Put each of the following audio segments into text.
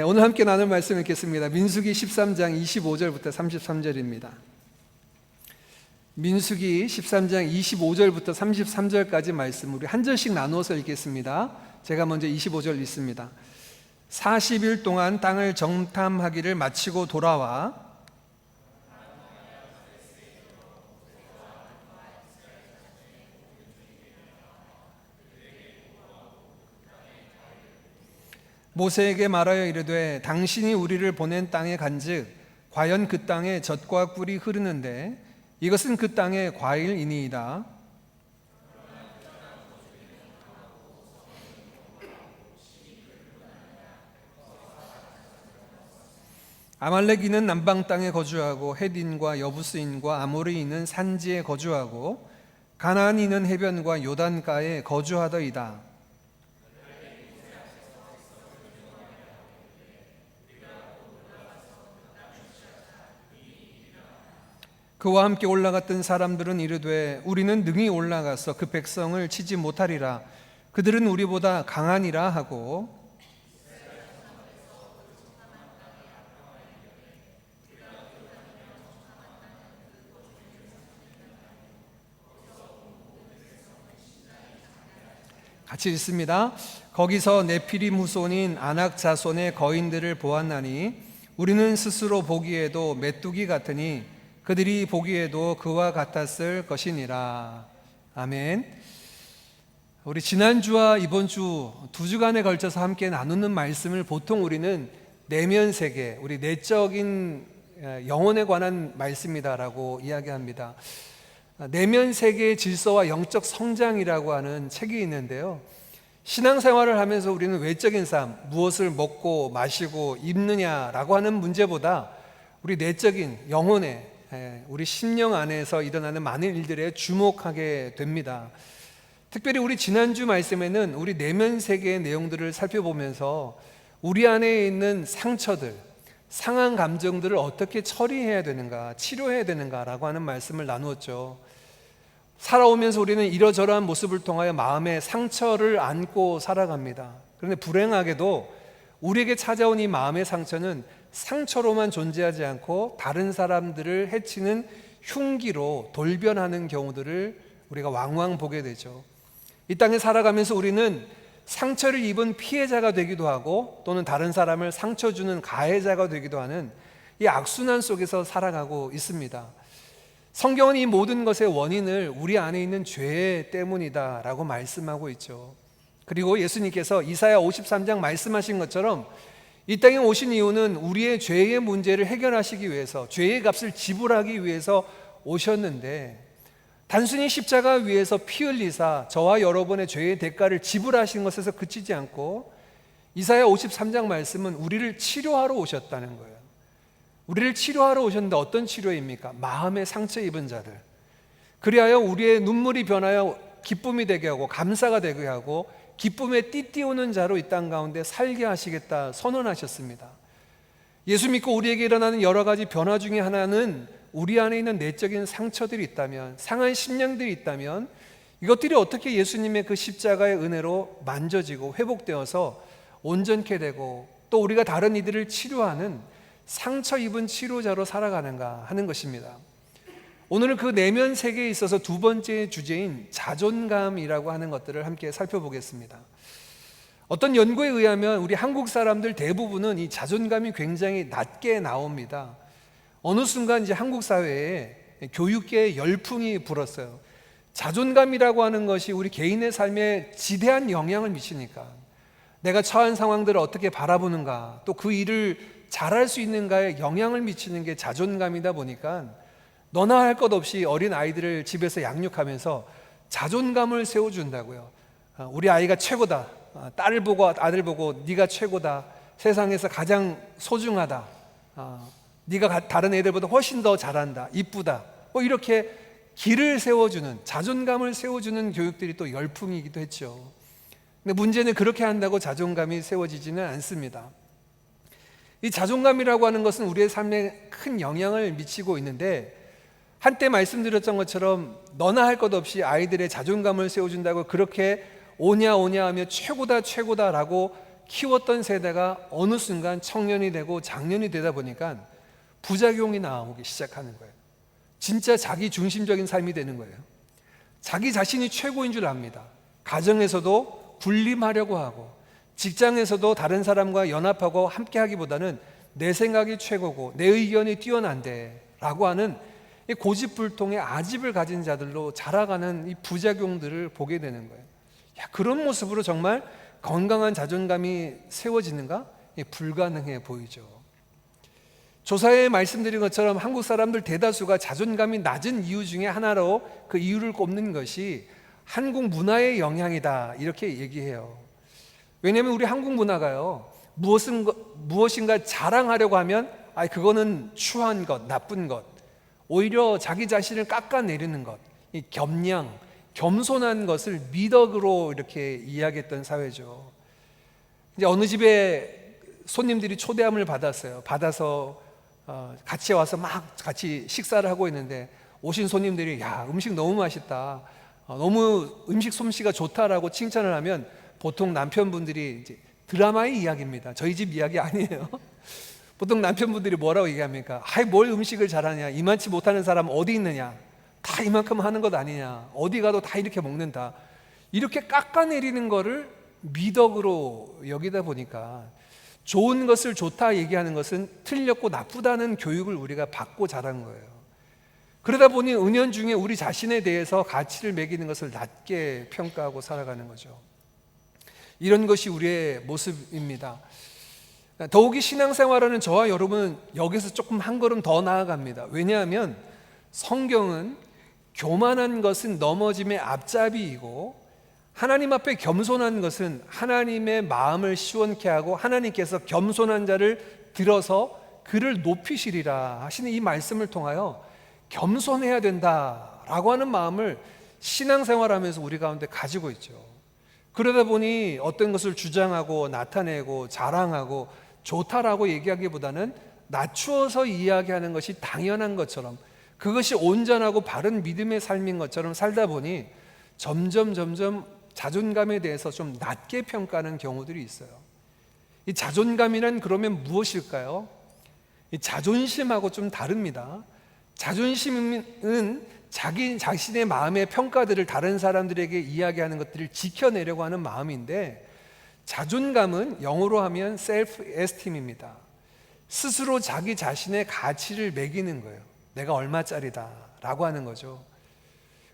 오늘 함께 나눌 말씀 읽겠습니다. 민수기 13장 25절부터 33절입니다. 민수기 13장 25절부터 33절까지 말씀 우리 한 절씩 나누어서 읽겠습니다. 제가 먼저 25절 읽습니다. 40일 동안 땅을 정탐하기를 마치고 돌아와 모세에게 말하여 이르되 당신이 우리를 보낸 땅에 간즉 과연 그 땅에 젖과 꿀이 흐르는데 이것은 그 땅의 과일이니이다. 아말렉인은 남방 땅에 거주하고 헷인과 여부스인과 아모리인은 산지에 거주하고 가나안인은 해변과 요단가에 거주하더이다. 그와 함께 올라갔던 사람들은 이르되 우리는 능히 올라가서 그 백성을 치지 못하리라. 그들은 우리보다 강하니라 하고 같이 읽습니다. 거기서 네피림 후손인 아낙 자손의 거인들을 보았나니 우리는 스스로 보기에도 메뚜기 같으니 그들이 보기에도 그와 같았을 것이니라. 아멘. 우리 지난주와 이번 주 두 주간에 걸쳐서 함께 나누는 말씀을 보통 우리는 내면 세계, 우리 내적인 영혼에 관한 말씀이다라고 이야기합니다. 내면 세계의 질서와 영적 성장이라고 하는 책이 있는데요. 신앙생활을 하면서 우리는 외적인 삶, 무엇을 먹고 마시고 입느냐라고 하는 문제보다 우리 내적인 영혼의 우리 심령 안에서 일어나는 많은 일들에 주목하게 됩니다. 특별히 우리 지난주 말씀에는 우리 내면 세계의 내용들을 살펴보면서 우리 안에 있는 상처들, 상한 감정들을 어떻게 처리해야 되는가, 치료해야 되는가라고 하는 말씀을 나누었죠. 살아오면서 우리는 이러저러한 모습을 통하여 마음의 상처를 안고 살아갑니다. 그런데 불행하게도 우리에게 찾아온 이 마음의 상처는 상처로만 존재하지 않고 다른 사람들을 해치는 흉기로 돌변하는 경우들을 우리가 왕왕 보게 되죠. 이 땅에 살아가면서 우리는 상처를 입은 피해자가 되기도 하고 또는 다른 사람을 상처 주는 가해자가 되기도 하는 이 악순환 속에서 살아가고 있습니다. 성경은 이 모든 것의 원인을 우리 안에 있는 죄 때문이다 라고 말씀하고 있죠. 그리고 예수님께서 이사야 53장 말씀하신 것처럼 이 땅에 오신 이유는 우리의 죄의 문제를 해결하시기 위해서, 죄의 값을 지불하기 위해서 오셨는데 단순히 십자가 위에서 피 흘리사 저와 여러분의 죄의 대가를 지불하신 것에서 그치지 않고 이사야 53장 말씀은 우리를 치료하러 오셨다는 거예요. 우리를 치료하러 오셨는데 어떤 치료입니까? 마음의 상처 입은 자들, 그리하여 우리의 눈물이 변하여 기쁨이 되게 하고 감사가 되게 하고 기쁨에 띠띠우는 자로 이 땅 가운데 살게 하시겠다 선언하셨습니다. 예수 믿고 우리에게 일어나는 여러 가지 변화 중에 하나는 우리 안에 있는 내적인 상처들이 있다면, 상한 심령들이 있다면 이것들이 어떻게 예수님의 그 십자가의 은혜로 만져지고 회복되어서 온전케 되고 또 우리가 다른 이들을 치료하는 상처 입은 치료자로 살아가는가 하는 것입니다. 오늘은 그 내면 세계에 있어서 두 번째 주제인 자존감이라고 하는 것들을 함께 살펴보겠습니다. 어떤 연구에 의하면 우리 한국 사람들 대부분은 이 자존감이 굉장히 낮게 나옵니다. 어느 순간 이제 한국 사회에 교육계의 열풍이 불었어요. 자존감이라고 하는 것이 우리 개인의 삶에 지대한 영향을 미치니까 내가 처한 상황들을 어떻게 바라보는가, 또 그 일을 잘할 수 있는가에 영향을 미치는 게 자존감이다 보니까 너나 할 것 없이 어린 아이들을 집에서 양육하면서 자존감을 세워준다고요. 우리 아이가 최고다, 딸을 보고 아들 보고 네가 최고다, 세상에서 가장 소중하다, 네가 다른 애들보다 훨씬 더 잘한다, 이쁘다, 뭐 이렇게 길을 세워주는, 자존감을 세워주는 교육들이 또 열풍이기도 했죠. 근데 문제는 그렇게 한다고 자존감이 세워지지는 않습니다. 이 자존감이라고 하는 것은 우리의 삶에 큰 영향을 미치고 있는데, 한때 말씀드렸던 것처럼 너나 할 것 없이 아이들의 자존감을 세워준다고 그렇게 오냐 하며 최고다 라고 키웠던 세대가 어느 순간 청년이 되고 장년이 되다 보니까 부작용이 나오기 시작하는 거예요. 진짜 자기 중심적인 삶이 되는 거예요. 자기 자신이 최고인 줄 압니다. 가정에서도 군림하려고 하고, 직장에서도 다른 사람과 연합하고 함께 하기보다는 내 생각이 최고고 내 의견이 뛰어난데 라고 하는 이 고집불통의 아집을 가진 자들로 자라가는 이 부작용들을 보게 되는 거예요. 그런 모습으로 정말 건강한 자존감이 세워지는가? 불가능해 보이죠. 조사에 말씀드린 것처럼 한국 사람들 대다수가 자존감이 낮은 이유 중에 하나로 그 이유를 꼽는 것이 한국 문화의 영향이다, 이렇게 얘기해요. 왜냐하면 우리 한국 문화가요, 무엇인가 자랑하려고 하면 그거는 추한 것, 나쁜 것, 오히려 자기 자신을 깎아내리는 것, 이 겸양, 겸손한 것을 미덕으로 이렇게 이야기했던 사회죠. 이제 어느 집에 손님들이 초대함을 받았어요. 받아서 같이 와서 막 같이 식사를 하고 있는데 오신 손님들이 야, 음식 너무 맛있다, 너무 음식 솜씨가 좋다라고 칭찬을 하면 보통 남편분들이 이제 드라마의 이야기입니다. 저희 집 이야기 아니에요. 보통 남편분들이 뭐라고 얘기합니까? 뭘 음식을 잘하냐, 이만치 못하는 사람 어디 있느냐, 다 이만큼 하는 것 아니냐, 어디 가도 다 이렇게 먹는다, 이렇게 깎아내리는 거를 미덕으로 여기다 보니까 좋은 것을 좋다 얘기하는 것은 틀렸고 나쁘다는 교육을 우리가 받고 자란 거예요. 그러다 보니 은연중에 우리 자신에 대해서 가치를 매기는 것을 낮게 평가하고 살아가는 거죠. 이런 것이 우리의 모습입니다. 더욱이 신앙생활하는 저와 여러분은 여기서 조금 한 걸음 더 나아갑니다. 왜냐하면 성경은 교만한 것은 넘어짐의 앞잡이이고, 하나님 앞에 겸손한 것은 하나님의 마음을 시원케 하고 하나님께서 겸손한 자를 들어서 그를 높이시리라 하시는 이 말씀을 통하여 겸손해야 된다라고 하는 마음을 신앙생활하면서 우리 가운데 가지고 있죠. 그러다 보니 어떤 것을 주장하고 나타내고 자랑하고 좋다라고 얘기하기보다는 낮추어서 이야기하는 것이 당연한 것처럼, 그것이 온전하고 바른 믿음의 삶인 것처럼 살다 보니 점점 자존감에 대해서 좀 낮게 평가하는 경우들이 있어요. 이 자존감이란 그러면 무엇일까요? 이 자존심하고 좀 다릅니다. 자존심은 자기 자신의 마음의 평가들을 다른 사람들에게 이야기하는 것들을 지켜내려고 하는 마음인데, 자존감은 영어로 하면 self-esteem입니다. 스스로 자기 자신의 가치를 매기는 거예요. 내가 얼마짜리다 라고 하는 거죠.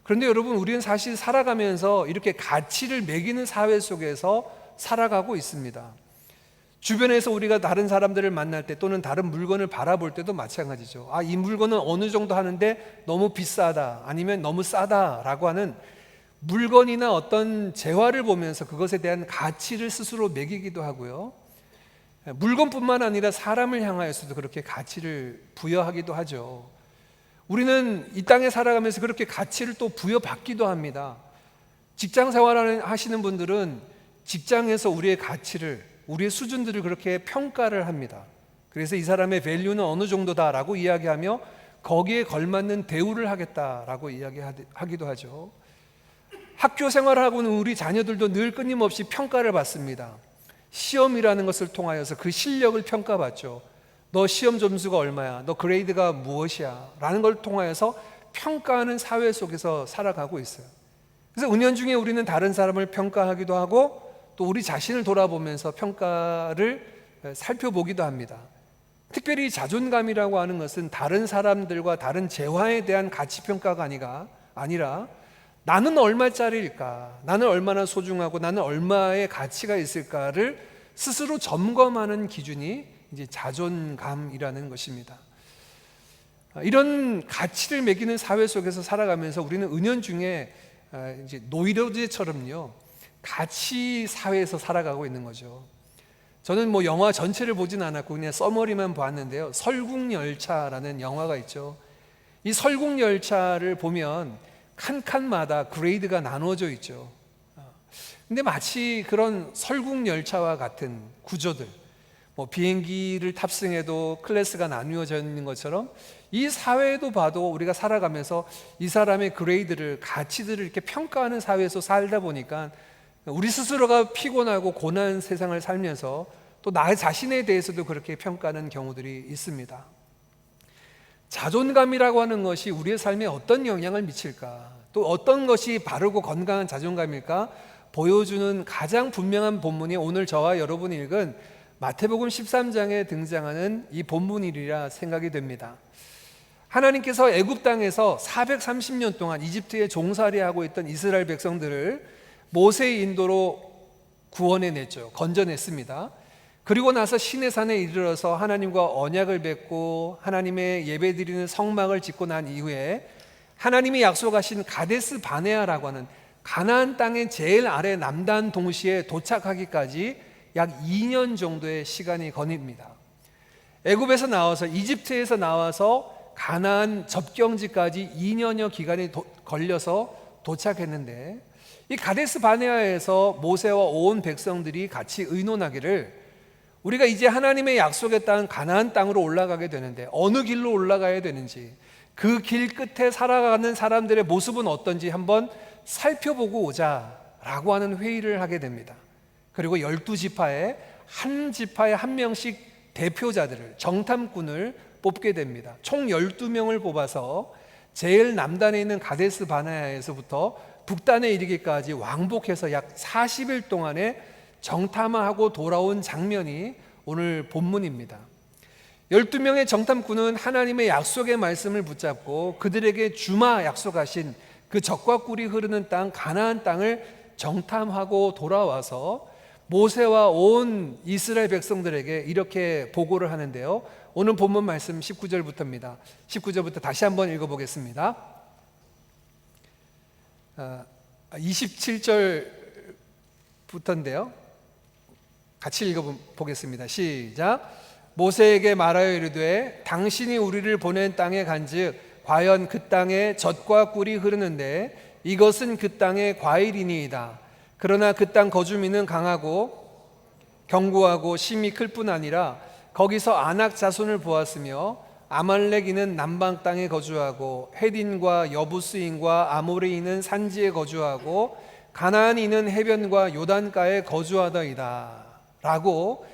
그런데 여러분, 우리는 사실 살아가면서 이렇게 가치를 매기는 사회 속에서 살아가고 있습니다. 주변에서 우리가 다른 사람들을 만날 때 또는 다른 물건을 바라볼 때도 마찬가지죠. 이 물건은 어느 정도 하는데 너무 비싸다, 아니면 너무 싸다라고 하는 물건이나 어떤 재화를 보면서 그것에 대한 가치를 스스로 매기기도 하고요, 물건뿐만 아니라 사람을 향하여서도 그렇게 가치를 부여하기도 하죠. 우리는 이 땅에 살아가면서 그렇게 가치를 또 부여받기도 합니다. 직장 생활을 하시는 분들은 직장에서 우리의 가치를, 우리의 수준들을 그렇게 평가를 합니다. 그래서 이 사람의 밸류는 어느 정도다라고 이야기하며 거기에 걸맞는 대우를 하겠다라고 이야기하기도 하죠. 학교 생활을 하고는 우리 자녀들도 늘 끊임없이 평가를 받습니다. 시험이라는 것을 통하여서 그 실력을 평가받죠. 너 시험 점수가 얼마야? 너 그레이드가 무엇이야? 라는 걸 통하여서 평가하는 사회 속에서 살아가고 있어요. 그래서 은연중에 우리는 다른 사람을 평가하기도 하고 또 우리 자신을 돌아보면서 평가를 살펴보기도 합니다. 특별히 자존감이라고 하는 것은 다른 사람들과 다른 재화에 대한 가치평가가 아니라 나는 얼마짜리일까? 나는 얼마나 소중하고 나는 얼마의 가치가 있을까를 스스로 점검하는 기준이 이제 자존감이라는 것입니다. 이런 가치를 매기는 사회 속에서 살아가면서 우리는 은연중에 이제 노이로제처럼요, 가치 사회에서 살아가고 있는 거죠. 저는 영화 전체를 보진 않았고 그냥 서머리만 봤는데요, 설국열차라는 영화가 있죠. 이 설국열차를 보면 칸칸마다 그레이드가 나누어져 있죠. 근데 마치 그런 설국열차와 같은 구조들, 비행기를 탑승해도 클래스가 나누어져 있는 것처럼 이 사회도 봐도 우리가 살아가면서 이 사람의 그레이드를, 가치들을 이렇게 평가하는 사회에서 살다 보니까 우리 스스로가 피곤하고 고난한 세상을 살면서 또 나 자신에 대해서도 그렇게 평가하는 경우들이 있습니다. 자존감이라고 하는 것이 우리의 삶에 어떤 영향을 미칠까, 또 어떤 것이 바르고 건강한 자존감일까 보여주는 가장 분명한 본문이 오늘 저와 여러분이 읽은 마태복음 13장에 등장하는 이 본문이리라 생각이 됩니다. 하나님께서 애굽 땅에서 430년 동안 이집트에 종살이하고 있던 이스라엘 백성들을 모세의 인도로 구원해냈죠. 건져냈습니다. 그리고 나서 시내산에 이르러서 하나님과 언약을 맺고 하나님의 예배드리는 성막을 짓고 난 이후에 하나님이 약속하신 가데스 바네아라고 하는 가나안 땅의 제일 아래 남단 동시에 도착하기까지 약 2년 정도의 시간이 걸립니다. 애굽에서 나와서 이집트에서 나와서 가나안 접경지까지 2년여 기간이 걸려서 도착했는데, 이 가데스 바네아에서 모세와 온 백성들이 같이 의논하기를 우리가 이제 하나님의 약속의 땅 가나안 땅으로 올라가게 되는데 어느 길로 올라가야 되는지, 그 길 끝에 살아가는 사람들의 모습은 어떤지 한번 살펴보고 오자라고 하는 회의를 하게 됩니다. 그리고 12지파에 한 지파에 한 명씩 대표자들을, 정탐꾼을 뽑게 됩니다. 총 12명을 뽑아서 제일 남단에 있는 가데스 바네아에서부터 북단에 이르기까지 왕복해서 약 40일 동안에 정탐하고 돌아온 장면이 오늘 본문입니다. 12명의 정탐꾼은 하나님의 약속의 말씀을 붙잡고 그들에게 주마 약속하신 그 젖과 꿀이 흐르는 땅 가나안 땅을 정탐하고 돌아와서 모세와 온 이스라엘 백성들에게 이렇게 보고를 하는데요. 오늘 본문 말씀 19절부터입니다. 19절부터 다시 한번 읽어보겠습니다. 27절부터인데요. 같이 읽어보겠습니다. 시작. 모세에게 말하여 이르되 당신이 우리를 보낸 땅에 간즉 과연 그 땅에 젖과 꿀이 흐르는데 이것은 그 땅의 과일이니이다. 그러나 그 땅 거주민은 강하고 견고하고 심이 클 뿐 아니라 거기서 아낙 자손을 보았으며 아말렉인은 남방 땅에 거주하고 헤딘과 여부스인과 아모리인은 산지에 거주하고 가나안인은 해변과 요단가에 거주하더이다 라고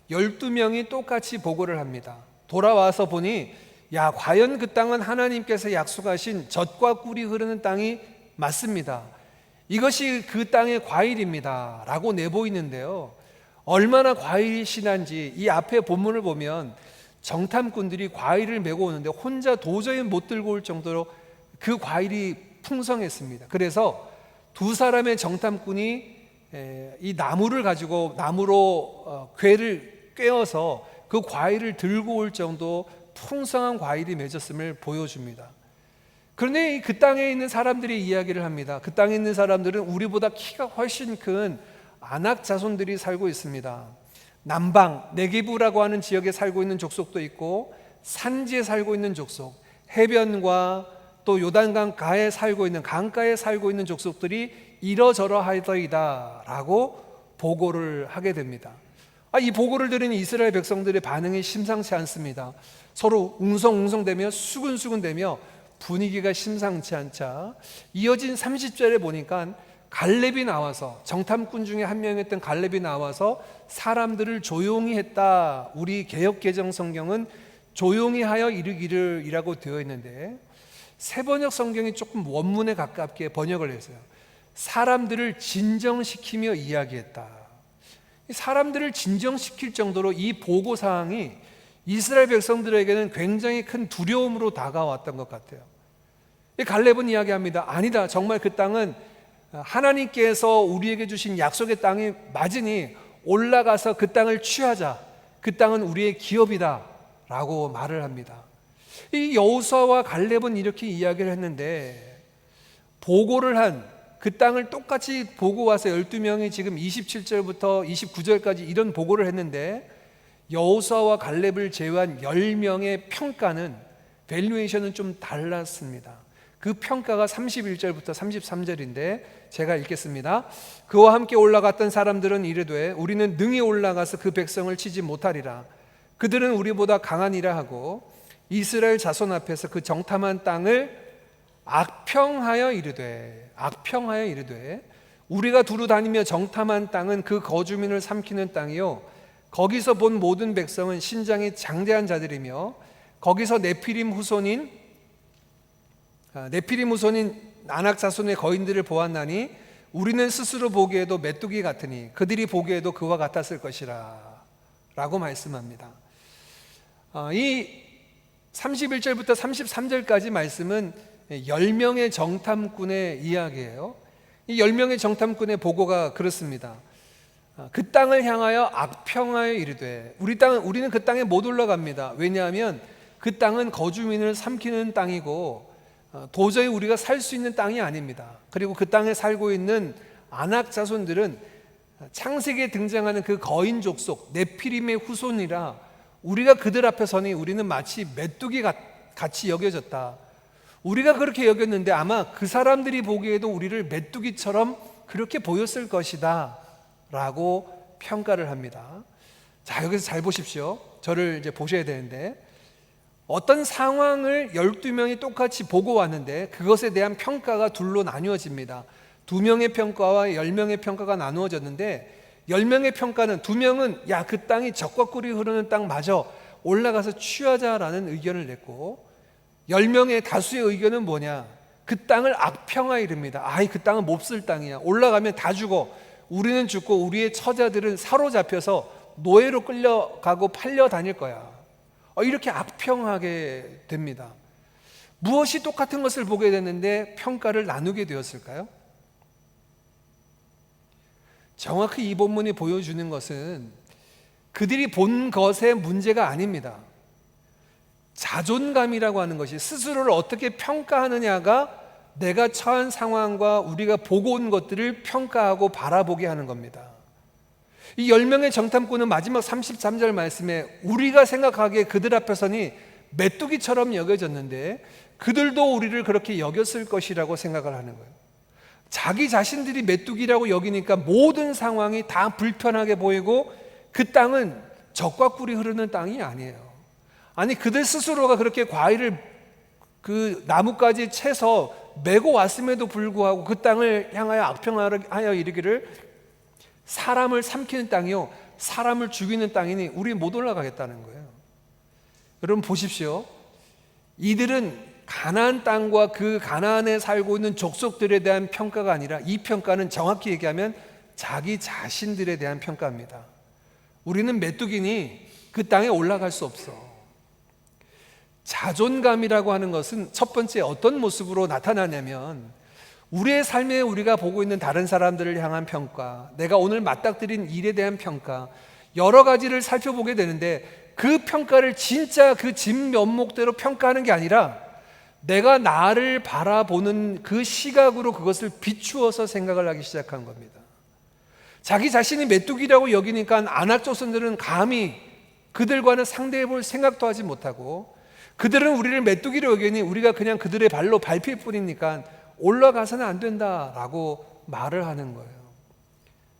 12명이 똑같이 보고를 합니다. 돌아와서 보니 야, 과연 그 땅은 하나님께서 약속하신 젖과 꿀이 흐르는 땅이 맞습니다. 이것이 그 땅의 과일입니다 라고 내보이는데요, 얼마나 과일이 신한지 이 앞에 본문을 보면 정탐꾼들이 과일을 메고 오는데 혼자 도저히 못 들고 올 정도로 그 과일이 풍성했습니다. 그래서 두 사람의 정탐꾼이 이 나무를 가지고 나무로 궤를 꿰어서 그 과일을 들고 올 정도 풍성한 과일이 맺었음을 보여줍니다. 그런데 그 땅에 있는 사람들이 이야기를 합니다. 그 땅에 있는 사람들은 우리보다 키가 훨씬 큰 아낙 자손들이 살고 있습니다. 남방 네게부라고 하는 지역에 살고 있는 족속도 있고 산지에 살고 있는 족속, 해변과 또 요단강 가에 살고 있는 강가에 살고 있는 족속들이 이러저러하더이다 라고 보고를 하게 됩니다. 이 보고를 들은 이스라엘 백성들의 반응이 심상치 않습니다. 서로 웅성웅성대며 수근수근대며 분위기가 심상치 않자 이어진 30절에 보니까 갈렙이 나와서, 정탐꾼 중에 한 명이었던 갈렙이 나와서 사람들을 조용히 했다. 우리 개역개정 성경은 조용히 하여 이르기를 이라고 되어 있는데 새번역 성경이 조금 원문에 가깝게 번역을 했어요. 사람들을 진정시키며 이야기했다. 사람들을 진정시킬 정도로 이 보고사항이 이스라엘 백성들에게는 굉장히 큰 두려움으로 다가왔던 것 같아요. 갈렙은 이야기합니다. 아니다, 정말 그 땅은 하나님께서 우리에게 주신 약속의 땅이 맞으니 올라가서 그 땅을 취하자. 그 땅은 우리의 기업이다 라고 말을 합니다. 이 여호수아와 갈렙은 이렇게 이야기를 했는데 보고를 한 그 땅을 똑같이 보고 와서 12명이 지금 27절부터 29절까지 이런 보고를 했는데 여호수아와 갈렙을 제외한 10명의 평가는, 밸류에이션은 좀 달랐습니다. 그 평가가 31절부터 33절인데 제가 읽겠습니다. 그와 함께 올라갔던 사람들은 이르되 우리는 능히 올라가서 그 백성을 치지 못하리라. 그들은 우리보다 강하니라 하고 이스라엘 자손 앞에서 그 정탐한 땅을 악평하여 이르되 우리가 두루 다니며 정탐한 땅은 그 거주민을 삼키는 땅이요 거기서 본 모든 백성은 신장이 장대한 자들이며 거기서 네피림 후손인 아낙 자손의 거인들을 보았나니 우리는 스스로 보기에도 메뚜기 같으니 그들이 보기에도 그와 같았을 것이라 라고 말씀합니다. 이 31절부터 33절까지 말씀은 10명의 정탐꾼의 이야기예요. 이 10명의 정탐꾼의 보고가 그렇습니다. 그 땅을 향하여 악평하여 이르되 우리는 그 땅에 못 올라갑니다. 왜냐하면 그 땅은 거주민을 삼키는 땅이고 도저히 우리가 살 수 있는 땅이 아닙니다. 그리고 그 땅에 살고 있는 아낙 자손들은 창세기에 등장하는 그 거인 족속 네피림의 후손이라 우리가 그들 앞에 서니 우리는 마치 메뚜기 같이 여겨졌다. 우리가 그렇게 여겼는데 아마 그 사람들이 보기에도 우리를 메뚜기처럼 그렇게 보였을 것이다 라고 평가를 합니다. 자, 여기서 잘 보십시오. 저를 이제 보셔야 되는데 어떤 상황을 12명이 똑같이 보고 왔는데 그것에 대한 평가가 둘로 나누어집니다. 2명의 평가와 10명의 평가가 나누어졌는데 10명의 평가는 2명은 야, 그 땅이 젖과 꿀이 흐르는 땅 맞아, 올라가서 취하자라는 의견을 냈고 10명의 다수의 의견은 뭐냐, 그 땅을 악평하 이릅니다. 아이, 그 땅은 몹쓸 땅이야, 올라가면 다 죽어, 우리는 죽고 우리의 처자들은 사로잡혀서 노예로 끌려가고 팔려 다닐 거야. 이렇게 악평하게 됩니다. 무엇이 똑같은 것을 보게 됐는데 평가를 나누게 되었을까요? 정확히 이 본문이 보여주는 것은 그들이 본 것의 문제가 아닙니다. 자존감이라고 하는 것이, 스스로를 어떻게 평가하느냐가 내가 처한 상황과 우리가 보고 온 것들을 평가하고 바라보게 하는 겁니다. 이 10명의 정탐꾼은 마지막 33절 말씀에 우리가 생각하기에 그들 앞에 서니 메뚜기처럼 여겨졌는데 그들도 우리를 그렇게 여겼을 것이라고 생각을 하는 거예요. 자기 자신들이 메뚜기라고 여기니까 모든 상황이 다 불편하게 보이고 그 땅은 젖과 꿀이 흐르는 땅이 아니에요. 아니, 그들 스스로가 그렇게 과일을 그 나뭇가지 채서 메고 왔음에도 불구하고 그 땅을 향하여 악평하여 이르기를 사람을 삼키는 땅이요 사람을 죽이는 땅이니 우리 못 올라가겠다는 거예요. 여러분 보십시오. 이들은 가나안 땅과 그 가나안에 살고 있는 족속들에 대한 평가가 아니라 이 평가는 정확히 얘기하면 자기 자신들에 대한 평가입니다. 우리는 메뚜기니 그 땅에 올라갈 수 없어. 자존감이라고 하는 것은 첫 번째 어떤 모습으로 나타나냐면 우리의 삶에 우리가 보고 있는 다른 사람들을 향한 평가, 내가 오늘 맞닥뜨린 일에 대한 평가, 여러 가지를 살펴보게 되는데 그 평가를 진짜 그 진면목대로 평가하는 게 아니라 내가 나를 바라보는 그 시각으로 그것을 비추어서 생각을 하기 시작한 겁니다. 자기 자신이 메뚜기라고 여기니까 아낙 자손들은 감히 그들과는 상대해 볼 생각도 하지 못하고 그들은 우리를 메뚜기로 여기니 우리가 그냥 그들의 발로 밟힐 뿐이니까 올라가서는 안 된다라고 말을 하는 거예요.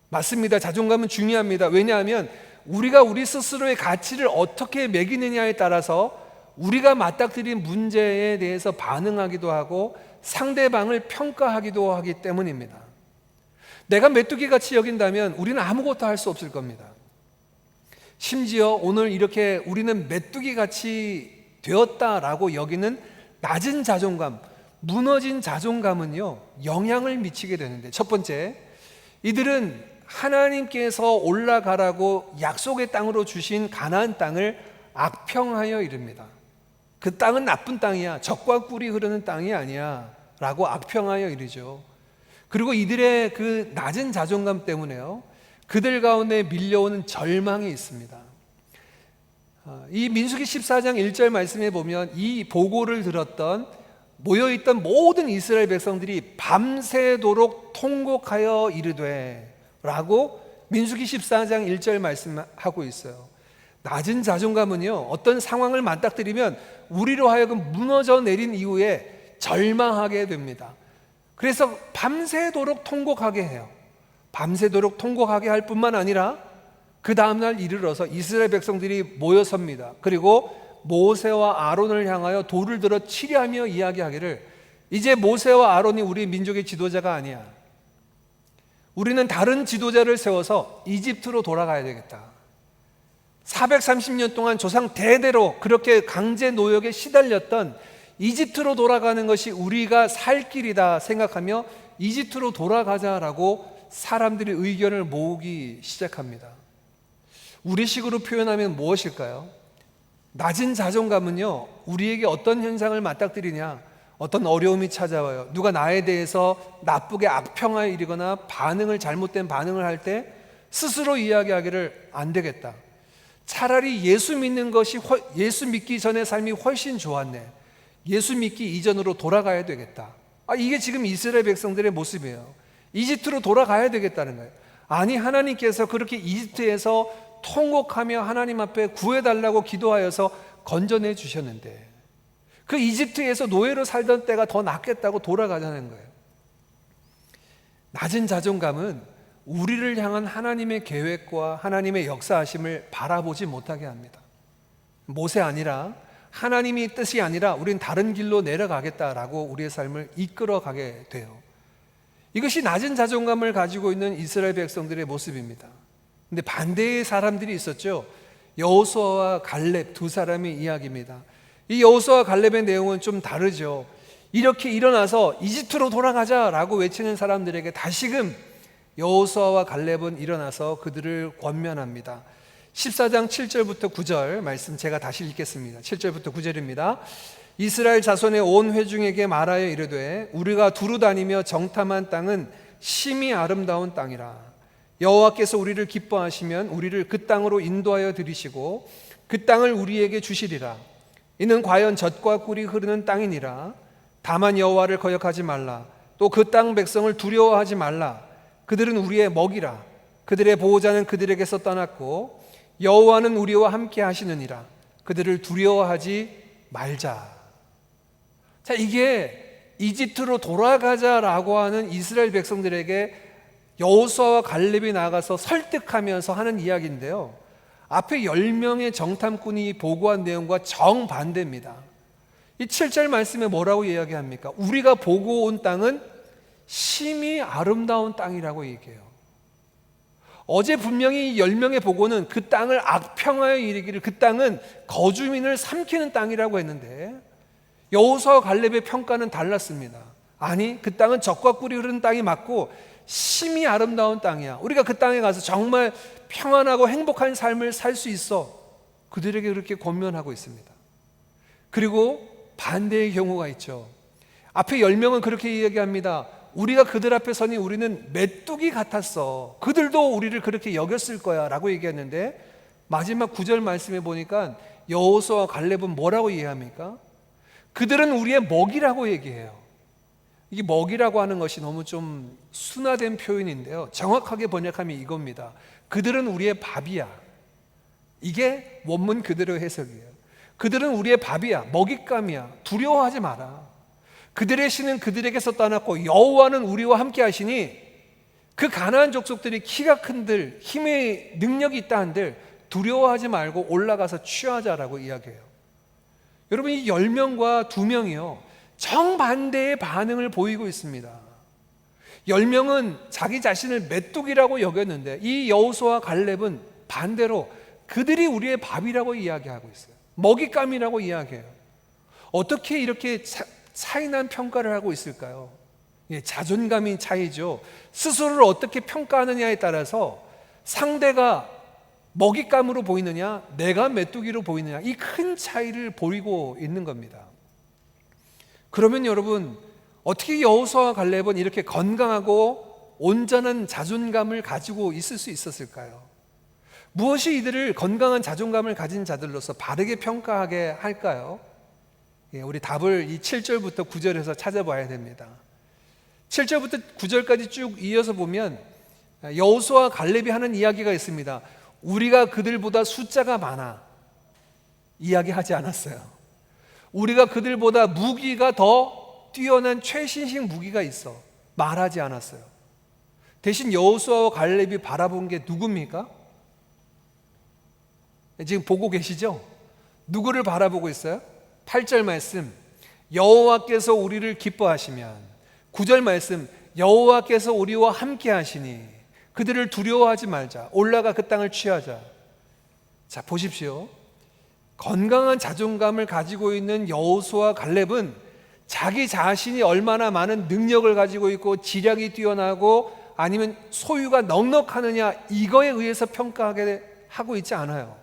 맞습니다. 자존감은 중요합니다. 왜냐하면 우리가 우리 스스로의 가치를 어떻게 매기느냐에 따라서 우리가 맞닥뜨린 문제에 대해서 반응하기도 하고 상대방을 평가하기도 하기 때문입니다. 내가 메뚜기같이 여긴다면 우리는 아무것도 할 수 없을 겁니다. 심지어 오늘 이렇게 우리는 메뚜기같이 되었다라고 여기는 낮은 자존감, 무너진 자존감은요 영향을 미치게 되는데, 첫 번째, 이들은 하나님께서 올라가라고 약속의 땅으로 주신 가나안 땅을 악평하여 이릅니다. 그 땅은 나쁜 땅이야, 젖과 꿀이 흐르는 땅이 아니야 라고 악평하여 이르죠. 그리고 이들의 그 낮은 자존감 때문에요 그들 가운데 밀려오는 절망이 있습니다. 이 민수기 14장 1절 말씀에 보면 이 보고를 들었던 모여있던 모든 이스라엘 백성들이 밤새도록 통곡하여 이르되 라고 민수기 14장 1절 말씀하고 있어요. 낮은 자존감은요 어떤 상황을 맞닥뜨리면 우리로 하여금 무너져 내린 이후에 절망하게 됩니다. 그래서 밤새도록 통곡하게 해요. 밤새도록 통곡하게 할 뿐만 아니라 그 다음날 이르러서 이스라엘 백성들이 모여섭니다. 그리고 모세와 아론을 향하여 돌을 들어 치려하며 이야기하기를, 이제 모세와 아론이 우리 민족의 지도자가 아니야, 우리는 다른 지도자를 세워서 이집트로 돌아가야 되겠다. 430년 동안 조상 대대로 그렇게 강제 노역에 시달렸던 이집트로 돌아가는 것이 우리가 살 길이다 생각하며 이집트로 돌아가자라고 사람들이 의견을 모으기 시작합니다. 우리식으로 표현하면 무엇일까요? 낮은 자존감은요, 우리에게 어떤 현상을 맞닥뜨리냐? 어떤 어려움이 찾아와요. 누가 나에 대해서 나쁘게 악평하여 이르거나 잘못된 반응을 할 때 스스로 이야기하기를 안 되겠다. 차라리 예수 믿기 전의 삶이 훨씬 좋았네. 예수 믿기 이전으로 돌아가야 되겠다. 이게 지금 이스라엘 백성들의 모습이에요. 이집트로 돌아가야 되겠다는 거예요. 아니, 하나님께서 그렇게 이집트에서 통곡하며 하나님 앞에 구해달라고 기도하여서 건져내 주셨는데 그 이집트에서 노예로 살던 때가 더 낫겠다고 돌아가자는 거예요. 낮은 자존감은 우리를 향한 하나님의 계획과 하나님의 역사하심을 바라보지 못하게 합니다. 못이 아니라 하나님의 뜻이 아니라 우린 다른 길로 내려가겠다라고 우리의 삶을 이끌어가게 돼요. 이것이 낮은 자존감을 가지고 있는 이스라엘 백성들의 모습입니다. 근데 반대의 사람들이 있었죠. 여호수아와 갈렙 두 사람의 이야기입니다. 이 여호수아와 갈렙의 내용은 좀 다르죠. 이렇게 일어나서 이집트로 돌아가자라고 외치는 사람들에게 다시금 여호수아와 갈렙은 일어나서 그들을 권면합니다. 14장 7절부터 9절 말씀 제가 다시 읽겠습니다. 7절부터 9절입니다. 이스라엘 자손의 온 회중에게 말하여 이르되 우리가 두루 다니며 정탐한 땅은 심히 아름다운 땅이라. 여호와께서 우리를 기뻐하시면 우리를 그 땅으로 인도하여 들이시고 그 땅을 우리에게 주시리라. 이는 과연 젖과 꿀이 흐르는 땅이니라. 다만 여호와를 거역하지 말라. 또 그 땅 백성을 두려워하지 말라. 그들은 우리의 먹이라. 그들의 보호자는 그들에게서 떠났고 여호와는 우리와 함께 하시느니라. 그들을 두려워하지 말자. 자, 이게 이집트로 돌아가자라고 하는 이스라엘 백성들에게 여호수아와 갈렙이 나가서 설득하면서 하는 이야기인데요, 앞에 10명의 정탐꾼이 보고한 내용과 정반대입니다. 이 7절 말씀에 뭐라고 이야기합니까? 우리가 보고 온 땅은 심히 아름다운 땅이라고 얘기해요. 어제 분명히 10명의 보고는 그 땅을 악평하여 이르기를 그 땅은 거주민을 삼키는 땅이라고 했는데 여호수아와 갈렙의 평가는 달랐습니다. 아니, 그 땅은 젖과 꿀이 흐르는 땅이 맞고 심히 아름다운 땅이야. 우리가 그 땅에 가서 정말 평안하고 행복한 삶을 살 수 있어. 그들에게 그렇게 권면하고 있습니다. 그리고 반대의 경우가 있죠. 앞에 10명은 그렇게 이야기합니다. 우리가 그들 앞에 서니 우리는 메뚜기 같았어. 그들도 우리를 그렇게 여겼을 거야 라고 얘기했는데 마지막 9절 말씀에 보니까 여호수아와 갈렙은 뭐라고 이해합니까? 그들은 우리의 먹이라고 얘기해요. 이게 먹이라고 하는 것이 너무 좀 순화된 표현인데요, 정확하게 번역하면 이겁니다. 그들은 우리의 밥이야. 이게 원문 그대로 해석이에요. 그들은 우리의 밥이야, 먹잇감이야. 두려워하지 마라. 그들의 신은 그들에게서 떠났고 여호와는 우리와 함께 하시니 그 가나안 족속들이 키가 큰들, 힘의 능력이 있다 한들 두려워하지 말고 올라가서 취하자라고 이야기해요. 여러분, 이 10명과 2명이요 정반대의 반응을 보이고 있습니다. 10명은 자기 자신을 메뚜기라고 여겼는데 이 여호수아와 갈렙은 반대로 그들이 우리의 밥이라고 이야기하고 있어요. 먹잇감이라고 이야기해요. 어떻게 이렇게 차이난 평가를 하고 있을까요? 자존감이 차이죠. 스스로를 어떻게 평가하느냐에 따라서 상대가 먹잇감으로 보이느냐, 내가 메뚜기로 보이느냐, 이 큰 차이를 보이고 있는 겁니다. 그러면 여러분, 어떻게 여호수아와 갈렙은 이렇게 건강하고 온전한 자존감을 가지고 있을 수 있었을까요? 무엇이 이들을 건강한 자존감을 가진 자들로서 바르게 평가하게 할까요? 우리 답을 이 7절부터 9절에서 찾아봐야 됩니다. 7절부터 9절까지 쭉 이어서 보면 여호수아와 갈렙이 하는 이야기가 있습니다. 우리가 그들보다 숫자가 많아 이야기하지 않았어요. 우리가 그들보다 무기가 더 뛰어난 최신식 무기가 있어 말하지 않았어요. 대신 여호수아와 갈렙이 바라본 게 누굽니까? 지금 보고 계시죠? 누구를 바라보고 있어요? 8절 말씀, 여호와께서 우리를 기뻐하시면, 9절 말씀, 여호와께서 우리와 함께 하시니 그들을 두려워하지 말자. 올라가 그 땅을 취하자. 자, 보십시오. 건강한 자존감을 가지고 있는 여호수아 갈렙은 자기 자신이 얼마나 많은 능력을 가지고 있고 지략이 뛰어나고 아니면 소유가 넉넉하느냐 이거에 의해서 평가하게 하고 있지 않아요.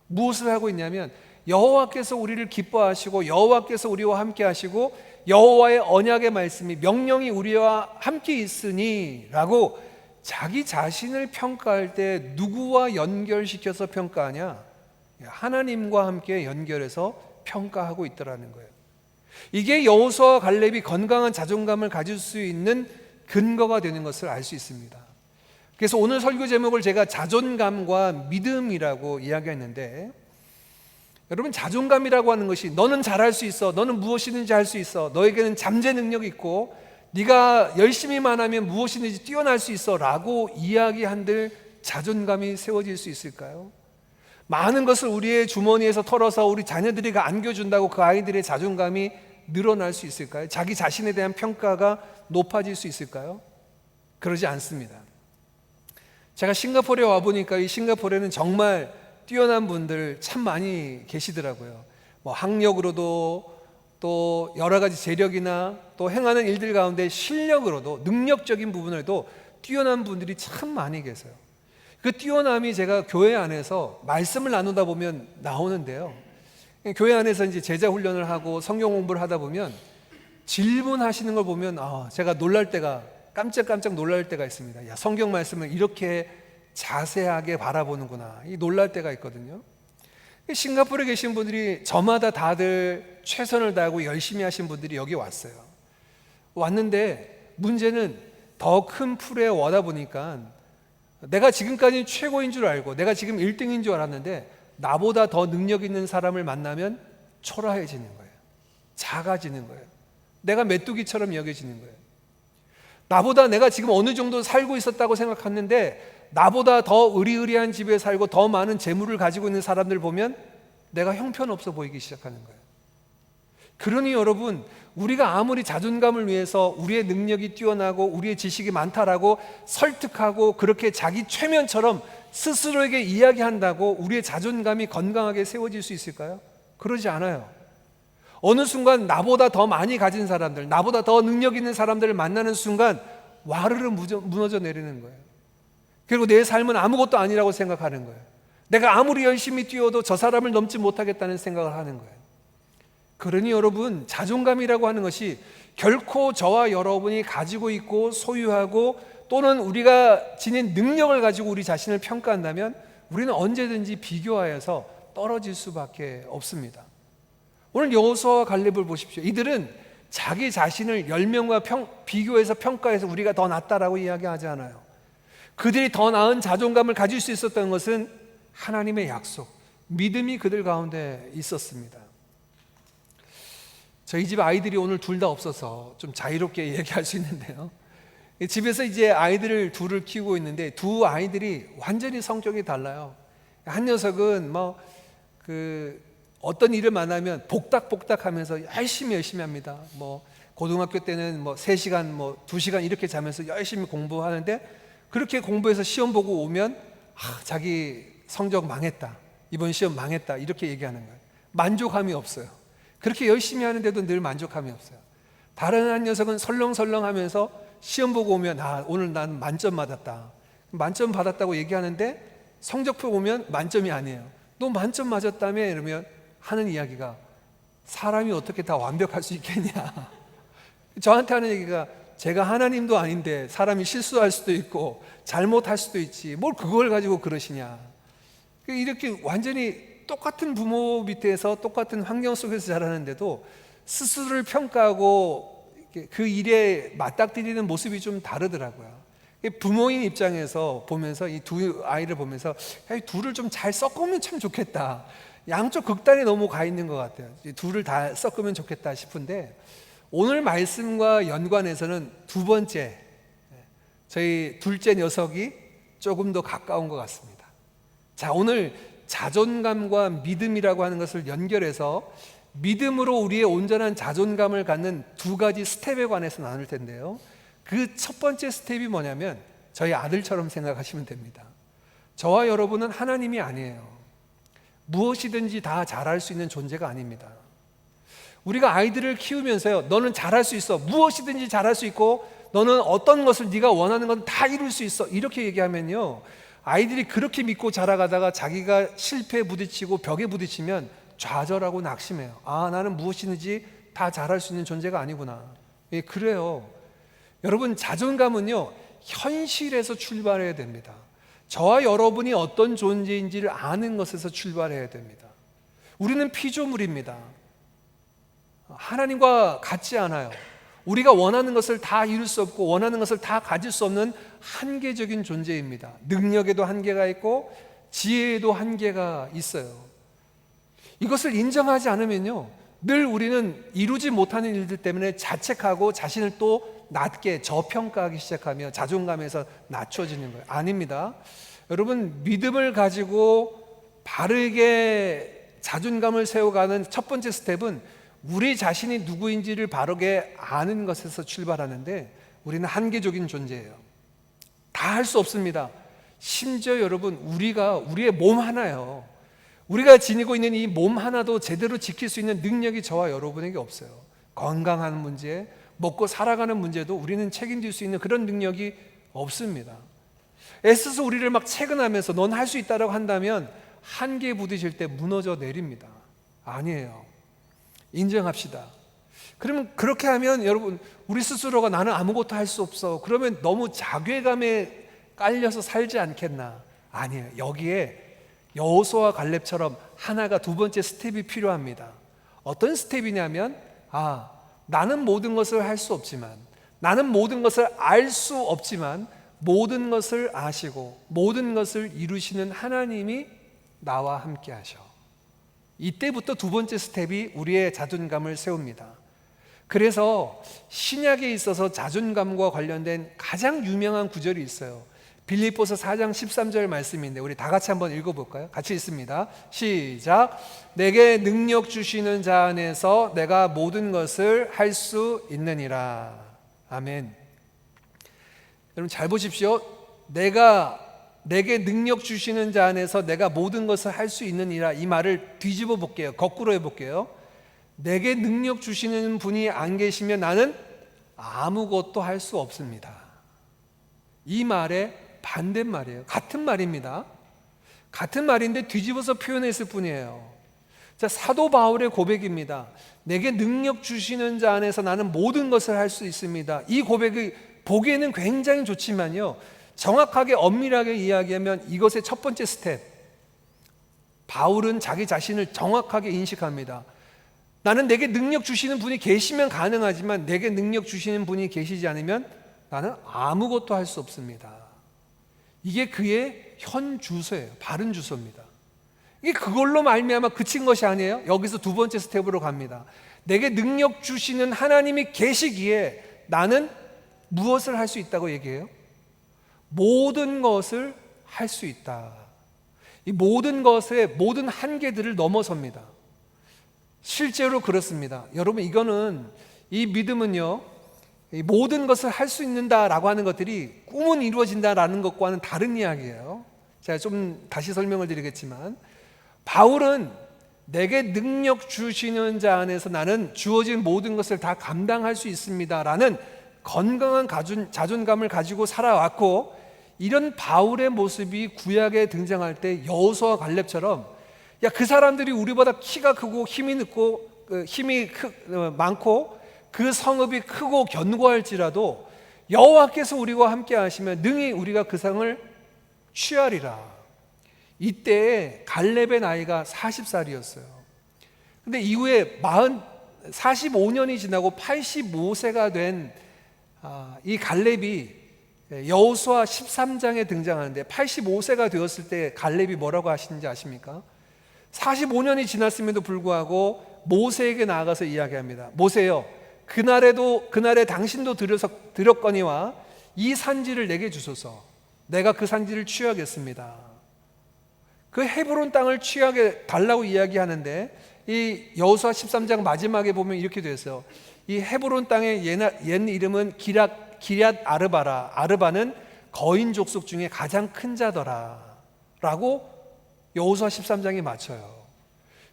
무엇을 하고 있냐면 여호와께서 우리를 기뻐하시고 여호와께서 우리와 함께 하시고 여호와의 언약의 말씀이 명령이 우리와 함께 있으니 라고 자기 자신을 평가할 때 누구와 연결시켜서 평가하냐? 하나님과 함께 연결해서 평가하고 있더라는 거예요. 이게 여호수아와 갈렙이 건강한 자존감을 가질 수 있는 근거가 되는 것을 알 수 있습니다. 그래서 오늘 설교 제목을 제가 자존감과 믿음이라고 이야기했는데, 여러분, 자존감이라고 하는 것이 너는 잘할 수 있어, 너는 무엇이든지 할 수 있어, 너에게는 잠재 능력이 있고 네가 열심히만 하면 무엇이든지 뛰어날 수 있어 라고 이야기한들 자존감이 세워질 수 있을까요? 많은 것을 우리의 주머니에서 털어서 우리 자녀들이 안겨준다고 그 아이들의 자존감이 늘어날 수 있을까요? 자기 자신에 대한 평가가 높아질 수 있을까요? 그러지 않습니다. 제가 싱가포르에 와보니까 이 싱가포르에는 정말 뛰어난 분들 참 많이 계시더라고요. 뭐 학력으로도 또 여러 가지 재력이나 또 행하는 일들 가운데 실력으로도 능력적인 부분에도 뛰어난 분들이 참 많이 계세요. 그 뛰어남이 제가 교회 안에서 말씀을 나누다 보면 나오는데요. 교회 안에서 이제 제자 훈련을 하고 성경 공부를 하다 보면 질문하시는 걸 보면 제가 놀랄 때가 깜짝깜짝 놀랄 때가 있습니다. 야, 성경 말씀을 이렇게 자세하게 바라보는구나. 이 놀랄 때가 있거든요. 싱가포르에 계신 분들이 저마다 다들 최선을 다하고 열심히 하신 분들이 여기 왔어요. 왔는데 문제는 더 큰 풀에 와다 보니까 내가 지금까지 최고인 줄 알고 내가 지금 1등인 줄 알았는데 나보다 더 능력 있는 사람을 만나면 초라해지는 거예요. 작아지는 거예요. 내가 메뚜기처럼 여겨지는 거예요. 나보다 내가 지금 어느 정도 살고 있었다고 생각했는데 나보다 더 의리의리한 집에 살고 더 많은 재물을 가지고 있는 사람들 보면 내가 형편없어 보이기 시작하는 거예요. 그러니 여러분, 우리가 아무리 자존감을 위해서 우리의 능력이 뛰어나고 우리의 지식이 많다라고 설득하고 그렇게 자기 최면처럼 스스로에게 이야기한다고 우리의 자존감이 건강하게 세워질 수 있을까요? 그러지 않아요. 어느 순간 나보다 더 많이 가진 사람들, 나보다 더 능력 있는 사람들을 만나는 순간 와르르 무너져 내리는 거예요. 그리고 내 삶은 아무것도 아니라고 생각하는 거예요. 내가 아무리 열심히 뛰어도 저 사람을 넘지 못하겠다는 생각을 하는 거예요. 그러니 여러분, 자존감이라고 하는 것이 결코 저와 여러분이 가지고 있고 소유하고 또는 우리가 지닌 능력을 가지고 우리 자신을 평가한다면 우리는 언제든지 비교하여서 떨어질 수밖에 없습니다. 오늘 여호수아와 갈렙을 보십시오. 이들은 자기 자신을 10명과 비교해서 평가해서 우리가 더 낫다라고 이야기하지 않아요. 그들이 더 나은 자존감을 가질 수 있었던 것은 하나님의 약속, 믿음이 그들 가운데 있었습니다. 저희 집 아이들이 오늘 둘 다 없어서 좀 자유롭게 얘기할 수 있는데요. 집에서 이제 아이들을 둘을 키우고 있는데 두 아이들이 완전히 성격이 달라요. 한 녀석은 어떤 일을 만나면 복닥복닥 하면서 열심히 합니다. 고등학교 때는 3시간, 2시간 이렇게 자면서 열심히 공부하는데 그렇게 공부해서 시험 보고 오면 자기 성적 망했다, 이번 시험 망했다 이렇게 얘기하는 거예요. 만족함이 없어요. 그렇게 열심히 하는데도 늘 만족함이 없어요. 다른 한 녀석은 설렁설렁 하면서 시험 보고 오면 오늘 난 만점 받았다, 만점 받았다고 얘기하는데 성적표 보면 만점이 아니에요. 너 만점 맞았다며? 이러면 하는 이야기가 사람이 어떻게 다 완벽할 수 있겠냐. 저한테 하는 얘기가 제가 하나님도 아닌데 사람이 실수할 수도 있고 잘못할 수도 있지 뭘 그걸 가지고 그러시냐. 이렇게 완전히 똑같은 부모 밑에서 똑같은 환경 속에서 자라는데도 스스로를 평가하고 그 일에 맞닥뜨리는 모습이 좀 다르더라고요. 부모인 입장에서 보면서 이 두 아이를 보면서 이 둘을 좀 잘 섞으면 참 좋겠다. 양쪽 극단에 너무 가 있는 것 같아요. 둘을 다 섞으면 좋겠다 싶은데 오늘 말씀과 연관해서는 두 번째, 저희 둘째 녀석이 조금 더 가까운 것 같습니다. 자, 오늘 자존감과 믿음이라고 하는 것을 연결해서 믿음으로 우리의 온전한 자존감을 갖는 두 가지 스텝에 관해서 나눌 텐데요. 그 첫 번째 스텝이 뭐냐면 저희 아들처럼 생각하시면 됩니다. 저와 여러분은 하나님이 아니에요. 무엇이든지 다 잘할 수 있는 존재가 아닙니다. 우리가 아이들을 키우면서요, 너는 잘할 수 있어, 무엇이든지 잘할 수 있고 너는 어떤 것을 네가 원하는 건 다 이룰 수 있어, 이렇게 얘기하면요, 아이들이 그렇게 믿고 자라가다가 자기가 실패에 부딪히고 벽에 부딪히면 좌절하고 낙심해요. 아, 나는 무엇이든지 다 잘할 수 있는 존재가 아니구나. 예, 그래요. 여러분, 자존감은요, 현실에서 출발해야 됩니다. 저와 여러분이 어떤 존재인지를 아는 것에서 출발해야 됩니다. 우리는 피조물입니다. 하나님과 같지 않아요. 우리가 원하는 것을 다 이룰 수 없고 원하는 것을 다 가질 수 없는 한계적인 존재입니다. 능력에도 한계가 있고 지혜에도 한계가 있어요. 이것을 인정하지 않으면요, 늘 우리는 이루지 못하는 일들 때문에 자책하고 자신을 또 낮게 저평가하기 시작하며 자존감에서 낮춰지는 거예요. 아닙니다. 여러분, 믿음을 가지고 바르게 자존감을 세워가는 첫 번째 스텝은 우리 자신이 누구인지를 바르게 아는 것에서 출발하는데, 우리는 한계적인 존재예요. 다 할 수 없습니다. 심지어 여러분, 우리의 몸 하나요, 우리가 지니고 있는 이 몸 하나도 제대로 지킬 수 있는 능력이 저와 여러분에게 없어요. 건강한 문제, 먹고 살아가는 문제도 우리는 책임질 수 있는 그런 능력이 없습니다. 애써서 우리를 막 채근하면서 넌 할 수 있다라고 한다면 한계에 부딪힐 때 무너져 내립니다. 아니에요. 인정합시다. 그러면 그렇게 하면 여러분, 우리 스스로가 나는 아무것도 할 수 없어, 그러면 너무 자괴감에 깔려서 살지 않겠나? 아니에요. 여기에 여호수아와 갈렙처럼 하나가 두 번째 스텝이 필요합니다. 어떤 스텝이냐면, 나는 모든 것을 할 수 없지만, 나는 모든 것을 알 수 없지만 모든 것을 아시고 모든 것을 이루시는 하나님이 나와 함께 하셔. 이때부터 두 번째 스텝이 우리의 자존감을 세웁니다. 그래서 신약에 있어서 자존감과 관련된 가장 유명한 구절이 있어요. 빌립보서 4장 13절 말씀인데 우리 다 같이 한번 읽어볼까요? 같이 읽습니다. 시작. 내게 능력 주시는 자 안에서 내가 모든 것을 할 수 있느니라. 아멘. 여러분 잘 보십시오. 내게 능력 주시는 자 안에서 내가 모든 것을 할 수 있느니라, 이 말을 뒤집어 볼게요. 거꾸로 해볼게요. 내게 능력 주시는 분이 안 계시면 나는 아무것도 할 수 없습니다. 이 말의 반대말이에요. 같은 말입니다. 같은 말인데 뒤집어서 표현했을 뿐이에요. 자, 사도 바울의 고백입니다. 내게 능력 주시는 자 안에서 나는 모든 것을 할 수 있습니다. 이 고백이 보기에는 굉장히 좋지만요, 정확하게 엄밀하게 이야기하면 이것의 첫 번째 스텝, 바울은 자기 자신을 정확하게 인식합니다. 나는 내게 능력 주시는 분이 계시면 가능하지만 내게 능력 주시는 분이 계시지 않으면 나는 아무것도 할 수 없습니다. 이게 그의 현 주소예요. 바른 주소입니다. 이게 그걸로 말미암아 그친 것이 아니에요. 여기서 두 번째 스텝으로 갑니다. 내게 능력 주시는 하나님이 계시기에 나는 무엇을 할 수 있다고 얘기해요? 모든 것을 할 수 있다. 이 모든 것의 모든 한계들을 넘어섭니다. 실제로 그렇습니다. 여러분, 이거는, 이 믿음은요, 모든 것을 할 수 있는다라고 하는 것들이 꿈은 이루어진다라는 것과는 다른 이야기예요. 제가 좀 다시 설명을 드리겠지만, 바울은 내게 능력 주시는 자 안에서 나는 주어진 모든 것을 다 감당할 수 있습니다라는 건강한 자존감을 가지고 살아왔고, 이런 바울의 모습이 구약에 등장할 때 여호수아와 갈렙처럼, 야, 그 사람들이 우리보다 키가 크고 힘이 많고 그 성읍이 크고 견고할지라도 여호와께서 우리와 함께 하시면 능히 우리가 그 상을 취하리라. 이때 갈렙의 나이가 40살이었어요. 근데 이후에 45년이 지나고 85세가 된 이 갈렙이 여호수아 13장에 등장하는데, 85세가 되었을 때 갈렙이 뭐라고 하시는지 아십니까? 45년이 지났음에도 불구하고 모세에게 나아가서 이야기합니다. 모세여, 그날에 당신도 들었거니와 이 산지를 내게 주소서. 내가 그 산지를 취하겠습니다. 그 헤브론 땅을 취하게 달라고 이야기하는데, 이 여호수아 13장 마지막에 보면 이렇게 되어 있어요. 이 헤브론 땅의 옛 이름은 기럇 아르바라, 아르바는 거인 족속 중에 가장 큰 자더라 라고 여호수아 13장에 맞춰요.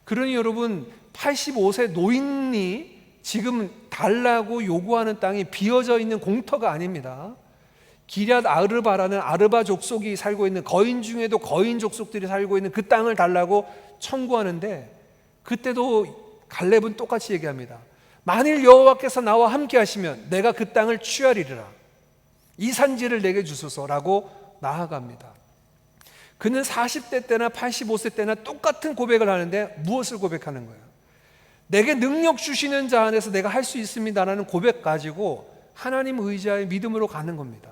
그러니 여러분, 85세 노인이 지금 달라고 요구하는 땅이 비어져 있는 공터가 아닙니다. 기럇 아르바라는 아르바 족속이 살고 있는, 거인 중에도 거인 족속들이 살고 있는 그 땅을 달라고 청구하는데, 그때도 갈렙은 똑같이 얘기합니다. 만일 여호와께서 나와 함께 하시면 내가 그 땅을 취하리라. 이 산지를 내게 주소서라고 나아갑니다. 그는 40대 때나 85세 때나 똑같은 고백을 하는데 무엇을 고백하는 거예요? 내게 능력 주시는 자 안에서 내가 할 수 있습니다라는 고백 가지고 하나님 의지하여 믿음으로 가는 겁니다.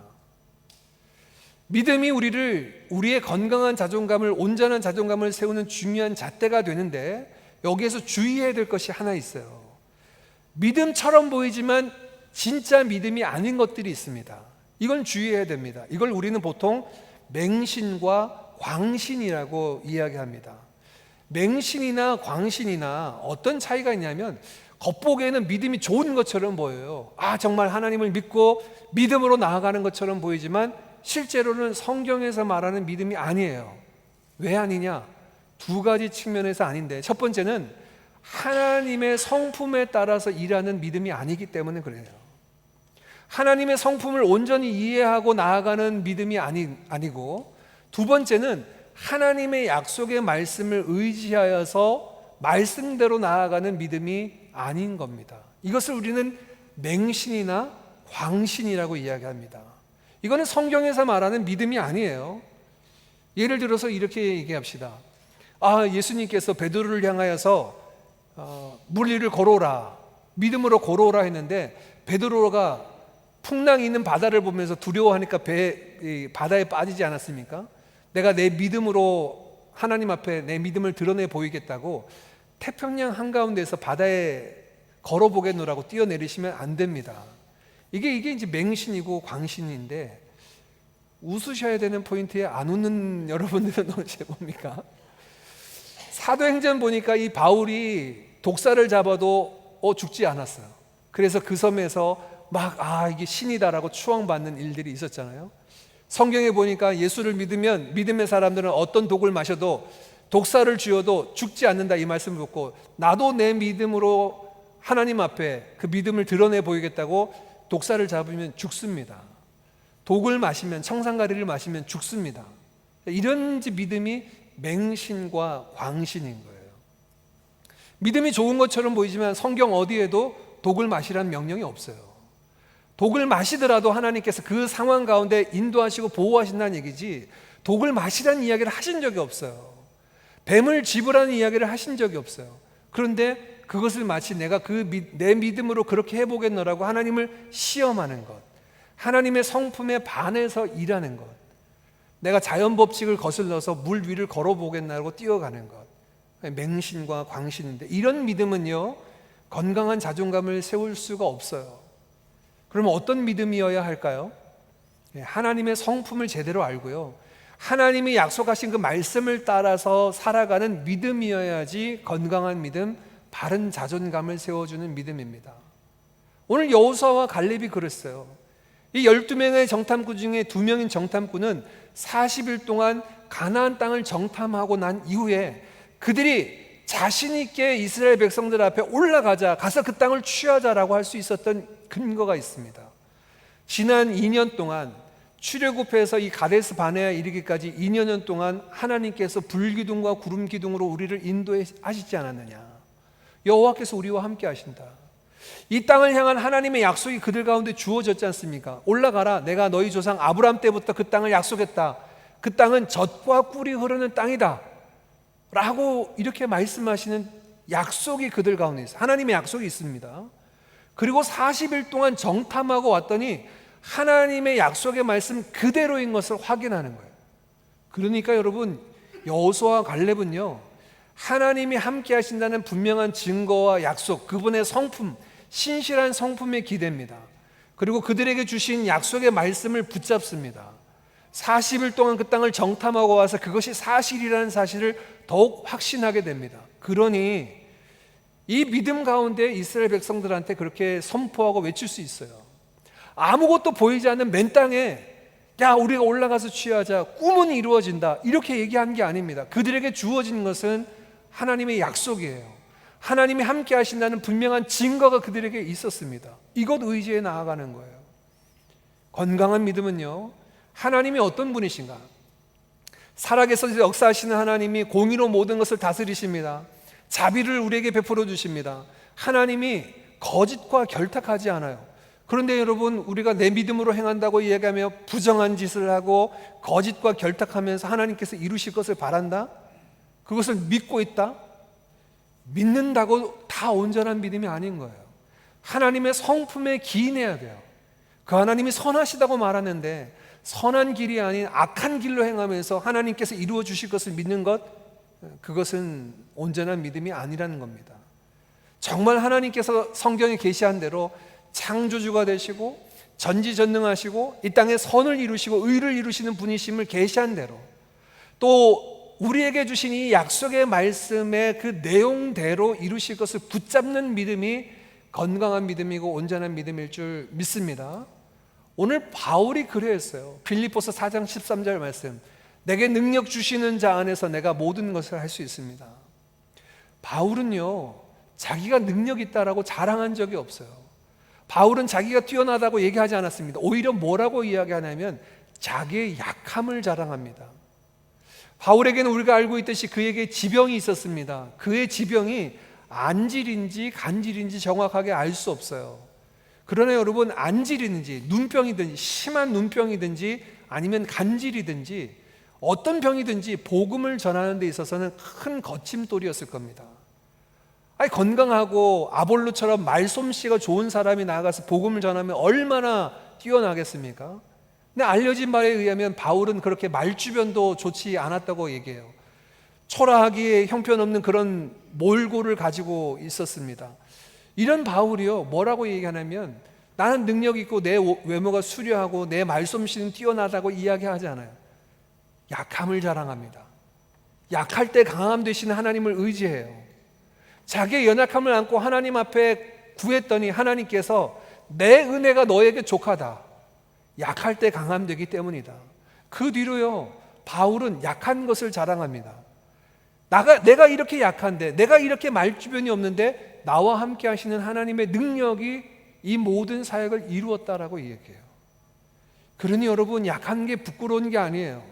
믿음이 우리의 건강한 자존감을, 온전한 자존감을 세우는 중요한 잣대가 되는데, 여기에서 주의해야 될 것이 하나 있어요. 믿음처럼 보이지만 진짜 믿음이 아닌 것들이 있습니다. 이건 주의해야 됩니다. 이걸 우리는 보통 맹신과 광신이라고 이야기합니다. 맹신이나 광신이나 어떤 차이가 있냐면, 겉보기에는 믿음이 좋은 것처럼 보여요. 정말 하나님을 믿고 믿음으로 나아가는 것처럼 보이지만 실제로는 성경에서 말하는 믿음이 아니에요. 왜 아니냐? 두 가지 측면에서 아닌데, 첫 번째는 하나님의 성품에 따라서 일하는 믿음이 아니기 때문에 그래요. 하나님의 성품을 온전히 이해하고 나아가는 믿음이 아니고, 두 번째는 하나님의 약속의 말씀을 의지하여서 말씀대로 나아가는 믿음이 아닌 겁니다. 이것을 우리는 맹신이나 광신이라고 이야기합니다. 이거는 성경에서 말하는 믿음이 아니에요. 예를 들어서 이렇게 얘기합시다. 예수님께서 베드로를 향하여서 물 위를 걸어오라, 믿음으로 걸어오라 했는데, 베드로가 풍랑이 있는 바다를 보면서 두려워하니까 바다에 빠지지 않았습니까? 내가 내 믿음으로 하나님 앞에 내 믿음을 드러내 보이겠다고 태평양 한가운데서 바다에 걸어보겠노라고 뛰어내리시면 안 됩니다. 이게 이제 맹신이고 광신인데, 웃으셔야 되는 포인트에 안 웃는 여러분들은 어찌 봅니까? 사도행전 보니까 이 바울이 독사를 잡아도 죽지 않았어요. 그래서 그 섬에서 이게 신이다라고 추앙받는 일들이 있었잖아요. 성경에 보니까 예수를 믿으면 믿음의 사람들은 어떤 독을 마셔도, 독사를 쥐어도 죽지 않는다, 이 말씀을 듣고 나도 내 믿음으로 하나님 앞에 그 믿음을 드러내 보이겠다고 독사를 잡으면 죽습니다. 독을 마시면, 청산가리를 마시면 죽습니다. 이런 믿음이 맹신과 광신인 거예요. 믿음이 좋은 것처럼 보이지만 성경 어디에도 독을 마시라는 명령이 없어요. 독을 마시더라도 하나님께서 그 상황 가운데 인도하시고 보호하신다는 얘기지, 독을 마시라는 이야기를 하신 적이 없어요. 뱀을 집으라는 이야기를 하신 적이 없어요. 그런데 그것을 마치 내가 내 믿음으로 그렇게 해보겠노라고 하나님을 시험하는 것, 하나님의 성품에 반해서 일하는 것, 내가 자연 법칙을 거슬러서 물 위를 걸어보겠나고 뛰어가는 것, 맹신과 광신인데, 이런 믿음은요 건강한 자존감을 세울 수가 없어요. 그러면 어떤 믿음이어야 할까요? 하나님의 성품을 제대로 알고요, 하나님이 약속하신 그 말씀을 따라서 살아가는 믿음이어야지 건강한 믿음, 바른 자존감을 세워주는 믿음입니다. 오늘 여호수아와 갈렙이 그랬어요. 이 12명의 정탐꾼 중에 2명인 정탐꾼은 40일 동안 가나안 땅을 정탐하고 난 이후에 그들이 자신 있게 이스라엘 백성들 앞에 올라가자, 가서 그 땅을 취하자라고 할 수 있었던 근거가 있습니다. 지난 2년 동안 출애굽해서 이 가데스 바네아에 이르기까지 2년 동안 하나님께서 불기둥과 구름기둥으로 우리를 인도하시지 않았느냐? 여호와께서 우리와 함께 하신다. 이 땅을 향한 하나님의 약속이 그들 가운데 주어졌지 않습니까? 올라가라, 내가 너희 조상 아브라함 때부터 그 땅을 약속했다. 그 땅은 젖과 꿀이 흐르는 땅이다 라고 이렇게 말씀하시는 약속이 그들 가운데 있어요. 하나님의 약속이 있습니다. 그리고 40일 동안 정탐하고 왔더니 하나님의 약속의 말씀 그대로인 것을 확인하는 거예요. 그러니까 여러분, 여호수아와 갈렙은요, 하나님이 함께 하신다는 분명한 증거와 약속, 그분의 성품, 신실한 성품에 기대입니다. 그리고 그들에게 주신 약속의 말씀을 붙잡습니다. 40일 동안 그 땅을 정탐하고 와서 그것이 사실이라는 사실을 더욱 확신하게 됩니다. 그러니 이 믿음 가운데 이스라엘 백성들한테 그렇게 선포하고 외칠 수 있어요. 아무것도 보이지 않는 맨 땅에 야 우리가 올라가서 취하자, 꿈은 이루어진다, 이렇게 얘기한 게 아닙니다. 그들에게 주어진 것은 하나님의 약속이에요. 하나님이 함께 하신다는 분명한 증거가 그들에게 있었습니다. 이것 의지에 나아가는 거예요. 건강한 믿음은요, 하나님이 어떤 분이신가? 살아계셔서 역사하시는 하나님이 공의로 모든 것을 다스리십니다. 자비를 우리에게 베풀어 주십니다. 하나님이 거짓과 결탁하지 않아요. 그런데 여러분, 우리가 내 믿음으로 행한다고 이야기하며 부정한 짓을 하고 거짓과 결탁하면서 하나님께서 이루실 것을 바란다? 그것을 믿고 있다? 믿는다고 다 온전한 믿음이 아닌 거예요. 하나님의 성품에 기인해야 돼요. 그 하나님이 선하시다고 말하는데 선한 길이 아닌 악한 길로 행하면서 하나님께서 이루어 주실 것을 믿는 것, 그것은 온전한 믿음이 아니라는 겁니다. 정말 하나님께서 성경에 계시한 대로 창조주가 되시고 전지전능하시고 이 땅에 선을 이루시고 의를 이루시는 분이심을 계시한 대로, 또 우리에게 주신 이 약속의 말씀의 그 내용대로 이루실 것을 붙잡는 믿음이 건강한 믿음이고 온전한 믿음일 줄 믿습니다. 오늘 바울이 그랬어요. 빌립보서 4장 13절 말씀, 내게 능력 주시는 자 안에서 내가 모든 것을 할 수 있습니다. 바울은요, 자기가 능력 있다라고 자랑한 적이 없어요. 바울은 자기가 뛰어나다고 얘기하지 않았습니다. 오히려 뭐라고 이야기하냐면 자기의 약함을 자랑합니다. 바울에게는 우리가 알고 있듯이 그에게 지병이 있었습니다. 그의 지병이 안질인지 간질인지 정확하게 알 수 없어요. 그러나 여러분, 안질이든지 눈병이든지 심한 눈병이든지 아니면 간질이든지 어떤 병이든지 복음을 전하는 데 있어서는 큰 거침돌이었을 겁니다. 아니, 건강하고 아볼로처럼 말솜씨가 좋은 사람이 나아가서 복음을 전하면 얼마나 뛰어나겠습니까? 근데 알려진 바에 의하면 바울은 그렇게 말주변도 좋지 않았다고 얘기해요. 초라하기에 형편없는 그런 몰골을 가지고 있었습니다. 이런 바울이요, 뭐라고 얘기하냐면 나는 능력 있고 내 외모가 수려하고 내 말솜씨는 뛰어나다고 이야기하지 않아요. 약함을 자랑합니다. 약할 때 강함 되시는 하나님을 의지해요. 자기의 연약함을 안고 하나님 앞에 구했더니 하나님께서 내 은혜가 너에게 족하다, 약할 때 강함 되기 때문이다. 그 뒤로요, 바울은 약한 것을 자랑합니다. 내가 이렇게 약한데, 내가 이렇게 말주변이 없는데 나와 함께 하시는 하나님의 능력이 이 모든 사역을 이루었다라고 얘기해요. 그러니 여러분, 약한 게 부끄러운 게 아니에요.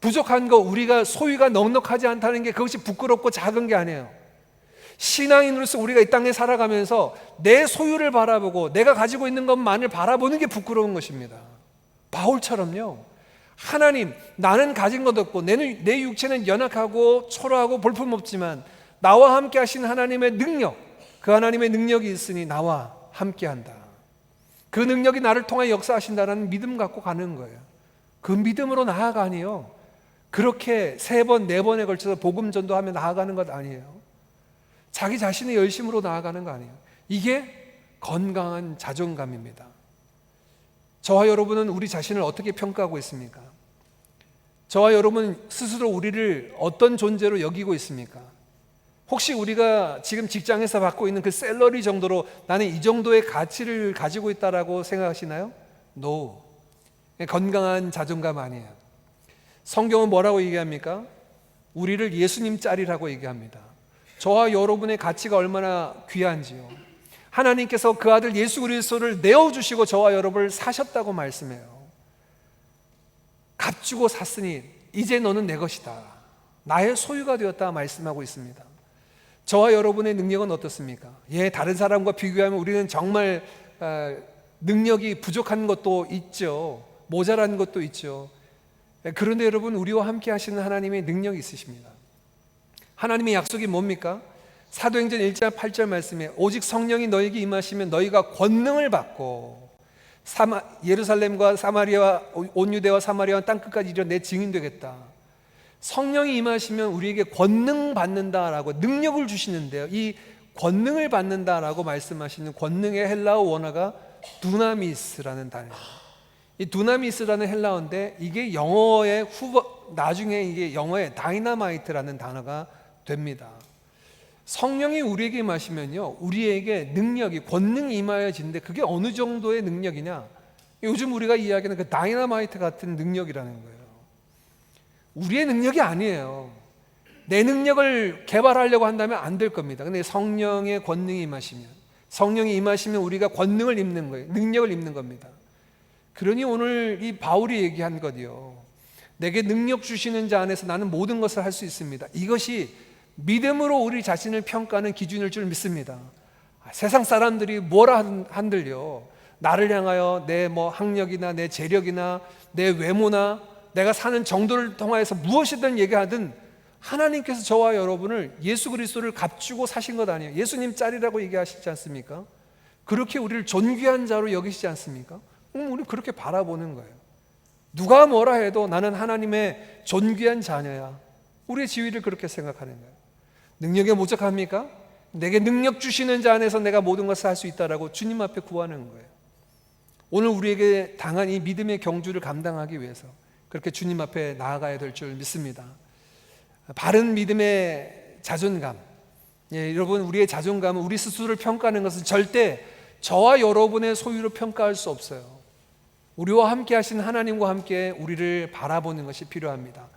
부족한 거, 우리가 소유가 넉넉하지 않다는 게 그것이 부끄럽고 작은 게 아니에요. 신앙인으로서 우리가 이 땅에 살아가면서 내 소유를 바라보고 내가 가지고 있는 것만을 바라보는 게 부끄러운 것입니다. 바울처럼요, 하나님, 나는 가진 것 없고 내 육체는 연약하고 초라하고 볼품없지만 나와 함께 하신 하나님의 능력, 그 하나님의 능력이 있으니 나와 함께 한다. 그 능력이 나를 통해 역사하신다는 믿음 갖고 가는 거예요. 그 믿음으로 나아가니요, 그렇게 3번, 4번에 걸쳐서 복음 전도하며 나아가는 것 아니에요. 자기 자신의 열심으로 나아가는 거 아니에요. 이게 건강한 자존감입니다. 저와 여러분은 우리 자신을 어떻게 평가하고 있습니까? 저와 여러분은 스스로 우리를 어떤 존재로 여기고 있습니까? 혹시 우리가 지금 직장에서 받고 있는 그 샐러리 정도로 나는 이 정도의 가치를 가지고 있다라고 생각하시나요? No. 건강한 자존감 아니에요. 성경은 뭐라고 얘기합니까? 우리를 예수님 짤이라고 얘기합니다. 저와 여러분의 가치가 얼마나 귀한지요. 하나님께서 그 아들 예수 그리스도를 내어주시고 저와 여러분을 사셨다고 말씀해요. 값주고 샀으니 이제 너는 내 것이다, 나의 소유가 되었다 말씀하고 있습니다. 저와 여러분의 능력은 어떻습니까? 다른 사람과 비교하면 우리는 정말 능력이 부족한 것도 있죠. 모자란 것도 있죠. 그런데 여러분, 우리와 함께 하시는 하나님의 능력이 있으십니다. 하나님의 약속이 뭡니까? 사도행전 1장 8절 말씀에 오직 성령이 너에게 임하시면 너희가 권능을 받고 예루살렘과 사마리아와 온 유대와 사마리아와 땅끝까지 이르러 내 증인 되겠다. 성령이 임하시면 우리에게 권능 받는다라고 능력을 주시는데요, 이 권능을 받는다라고 말씀하시는 권능의 헬라어 원어가 두나미스라는 단어예요. 이 두나미스라는 헬라어인데 이게 나중에 이게 영어의 다이너마이트라는 단어가 됩니다. 성령이 우리에게 임하시면요, 우리에게 능력이, 권능이 임하여지는데 그게 어느 정도의 능력이냐? 요즘 우리가 이야기하는 그 다이너마이트 같은 능력이라는 거예요. 우리의 능력이 아니에요. 내 능력을 개발하려고 한다면 안 될 겁니다. 근데 성령의 권능이 임하시면, 성령이 임하시면 우리가 권능을 입는 거예요. 능력을 입는 겁니다. 그러니 오늘 이 바울이 얘기한 것이요, 내게 능력 주시는 자 안에서 나는 모든 것을 할 수 있습니다. 이것이 믿음으로 우리 자신을 평가하는 기준일 줄 믿습니다. 세상 사람들이 뭐라 한들요, 나를 향하여 내 학력이나 내 재력이나 내 외모나 내가 사는 정도를 통하여서 무엇이든 얘기하든 하나님께서 저와 여러분을, 예수 그리스도를 값주고 사신 것 아니에요. 예수님 짤이라고 얘기하시지 않습니까? 그렇게 우리를 존귀한 자로 여기시지 않습니까? 우리는 그렇게 바라보는 거예요. 누가 뭐라 해도 나는 하나님의 존귀한 자녀야. 우리의 지위를 그렇게 생각하는 거예요. 능력에 모적합니까? 내게 능력 주시는 자 안에서 내가 모든 것을 할 수 있다라고 주님 앞에 구하는 거예요. 오늘 우리에게 당한 이 믿음의 경주를 감당하기 위해서 그렇게 주님 앞에 나아가야 될 줄 믿습니다. 바른 믿음의 자존감, 여러분, 우리의 자존감은, 우리 스스로를 평가하는 것은 절대 저와 여러분의 소유로 평가할 수 없어요. 우리와 함께 하신 하나님과 함께 우리를 바라보는 것이 필요합니다.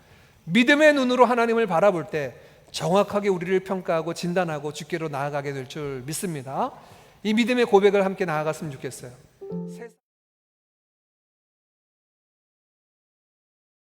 믿음의 눈으로 하나님을 바라볼 때 정확하게 우리를 평가하고 진단하고 주께로 나아가게 될 줄 믿습니다. 이 믿음의 고백을 함께 나아갔으면 좋겠어요.